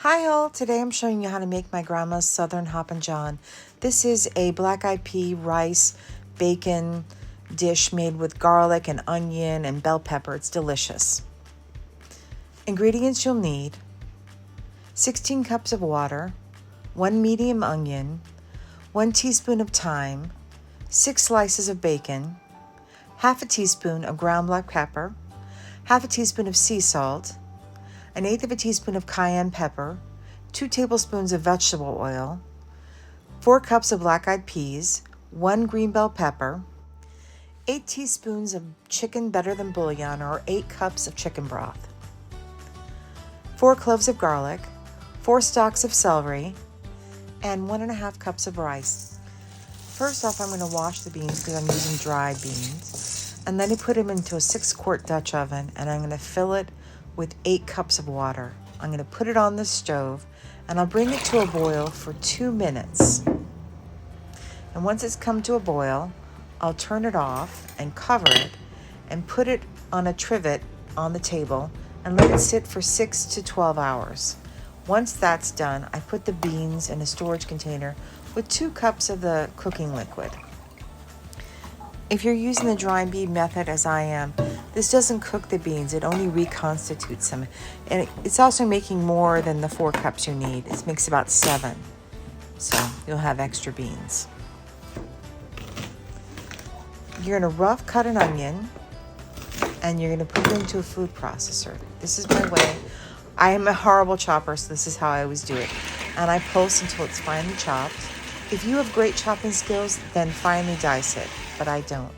Hi all, today I'm showing you how to make my grandma's Southern Hoppin' John. This is a Black Eyed Pea rice bacon dish made with garlic and onion and bell pepper. It's delicious. Ingredients you'll need: 16 cups of water, 1 medium onion, 1 teaspoon of thyme, 6 slices of bacon, half a teaspoon of ground black pepper, half a teaspoon of sea salt, 1/8 of a teaspoon of cayenne pepper, 2 tablespoons of vegetable oil, 4 cups of black eyed peas, 1 green bell pepper, 8 teaspoons of chicken better than bouillon or 8 cups of chicken broth, 4 cloves of garlic, 4 stalks of celery, and 1.5 cups of rice. First off, I'm going to wash the beans because I'm using dried beans, and then I put them into a 6-quart Dutch oven, and I'm going to fill it with 8 cups of water. I'm going to put it on the stove and I'll bring it to a boil for 2 minutes. And once it's come to a boil, I'll turn it off and cover it and put it on a trivet on the table and let it sit for 6 to 12 hours. Once that's done, I put the beans in a storage container with 2 cups of the cooking liquid. If you're using the dry bean method as I am, this doesn't cook the beans, it only reconstitutes them. And it's also making more than the 4 cups you need. It makes about 7. So you'll have extra beans. You're gonna rough cut an onion and you're gonna put it into a food processor. This is my way. I am a horrible chopper, so this is how I always do it. And I pulse until it's finely chopped. If you have great chopping skills, then finely dice it, but I don't.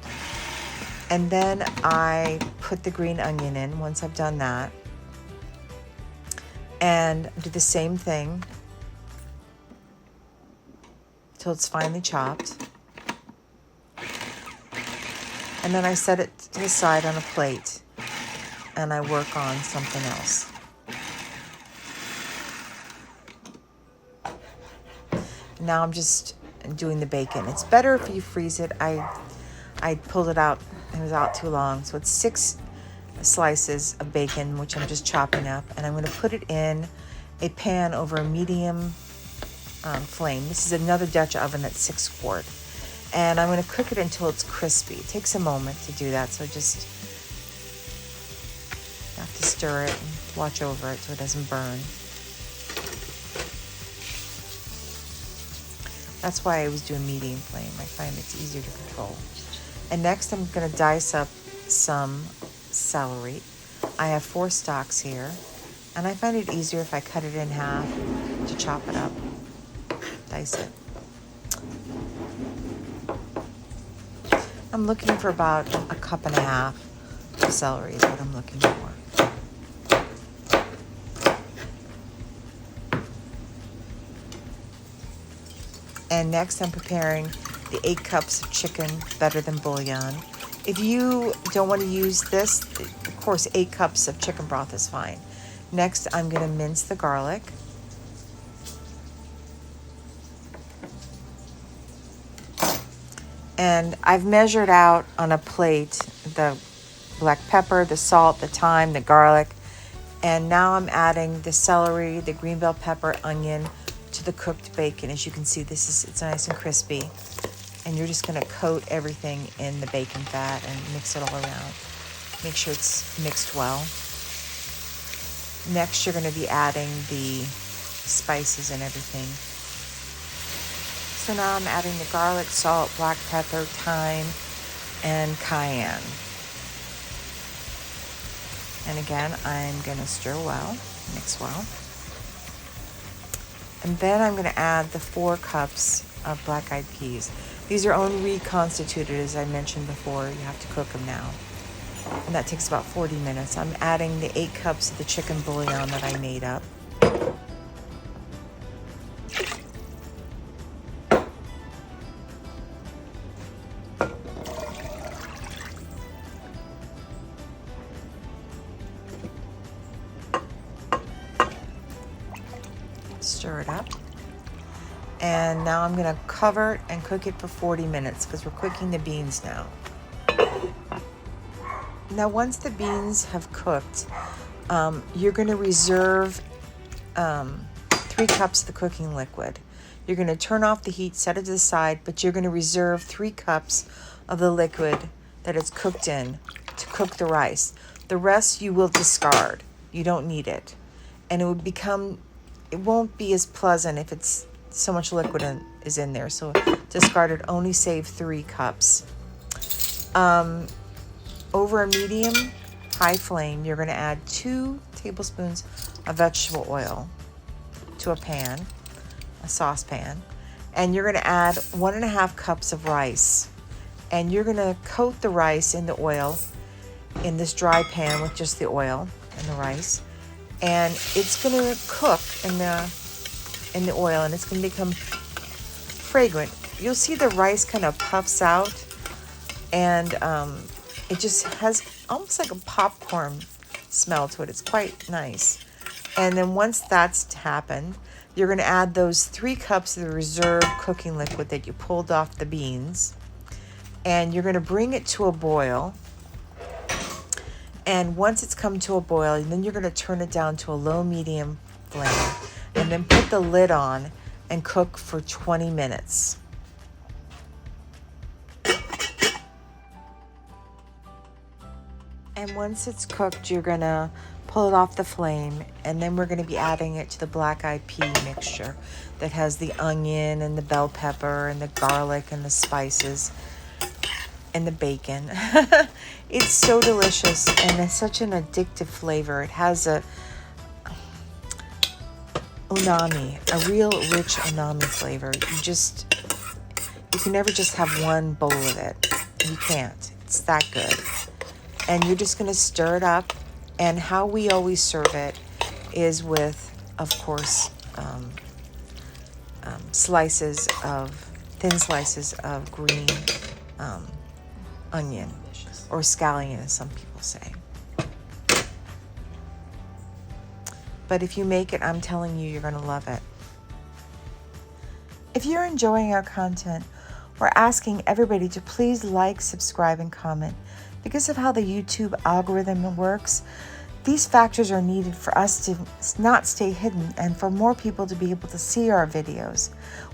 And then I put the green onion in once I've done that. And do the same thing till it's finely chopped. And then I set it to the side on a plate and I work on something else. Now I'm just doing the bacon. It's better if you freeze it. I pulled it out. It was out too long. So it's 6 slices of bacon, which I'm just chopping up. And I'm going to put it in a pan over a medium flame. This is another Dutch oven that's 6-quart. And I'm going to cook it until it's crispy. It takes a moment to do that. So just have to stir it and watch over it so it doesn't burn. That's why I always do a medium flame. I find it's easier to control. And next I'm going to dice up some celery. I have 4 stalks here. And I find it easier if I cut it in half to chop it up. Dice it. I'm looking for about 1.5 cups of celery is what I'm looking for. And next I'm preparing the 8 cups of chicken better than bouillon. If you don't want to use this, of course 8 cups of chicken broth is fine. Next I'm going to mince the garlic. And I've measured out on a plate the black pepper, the salt, the thyme, the garlic. And now I'm adding the celery, the green bell pepper, onion, to the cooked bacon. As you can see, it's nice and crispy. And you're just going to coat everything in the bacon fat and mix it all around. Make sure it's mixed well. Next, you're going to be adding the spices and everything. So now I'm adding the garlic, salt, black pepper, thyme, and cayenne. And again, I'm going to stir well, mix well. And then I'm going to add the 4 cups of black eyed peas. These are only reconstituted, as I mentioned before. You have to cook them now. And that takes about 40 minutes. I'm adding the 8 cups of the chicken bouillon that I made up. Stir it up. And now I'm going to cover it and cook it for 40 minutes because we're cooking the beans now. Now once the beans have cooked, you're going to reserve 3 cups of the cooking liquid. You're going to turn off the heat, set it to the side, but you're going to reserve 3 cups of the liquid that it's cooked in to cook the rice. The rest you will discard. You don't need it. And it won't be as pleasant if it's so much liquid is in there. So discard it, only save 3 cups. Over a medium high flame, you're going to add 2 tablespoons of vegetable oil to a saucepan, and you're going to add 1.5 cups of rice, and you're going to coat the rice in the oil in this dry pan with just the oil and the rice, and it's going to cook in the oil, and it's going to become fragrant. You'll see the rice kind of puffs out, and it just has almost like a popcorn smell to it. It's quite nice. And then once that's happened, you're going to add those 3 cups of the reserved cooking liquid that you pulled off the beans, and you're going to bring it to a boil. And once it's come to a boil, then you're going to turn it down to a low-medium flame, and then put the lid on and cook for 20 minutes. And once it's cooked, you're going to pull it off the flame, and then we're going to be adding it to the Black Eyed Pea mixture that has the onion and the bell pepper and the garlic and the spices and the bacon. It's so delicious, and it's such an addictive flavor. It has a umami, a real rich umami flavor. You can never just have one bowl of it. You can't. It's that good. And you're just going to stir it up. And how we always serve it is with, of course, thin slices of green onion, or scallion, as some people say. But if you make it, I'm telling you, you're going to love it. If you're enjoying our content, we're asking everybody to please like, subscribe, and comment. Because of how the YouTube algorithm works, these factors are needed for us to not stay hidden and for more people to be able to see our videos.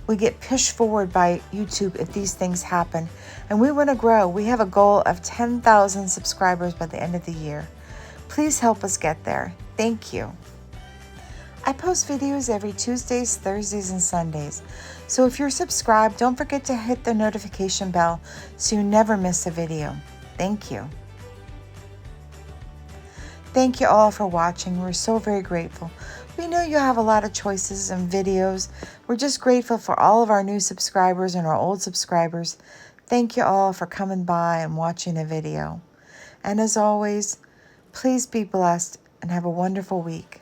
We get pushed forward by YouTube if these things happen, and we want to grow. We have a goal of 10,000 subscribers by the end of the year. Please help us get there. Thank you. I post videos every Tuesdays, Thursdays, and Sundays. So if you're subscribed, don't forget to hit the notification bell so you never miss a video. Thank you. Thank you all for watching. We're so very grateful. We know you have a lot of choices and videos. We're just grateful for all of our new subscribers and our old subscribers. Thank you all for coming by and watching the video. And as always, please be blessed and have a wonderful week.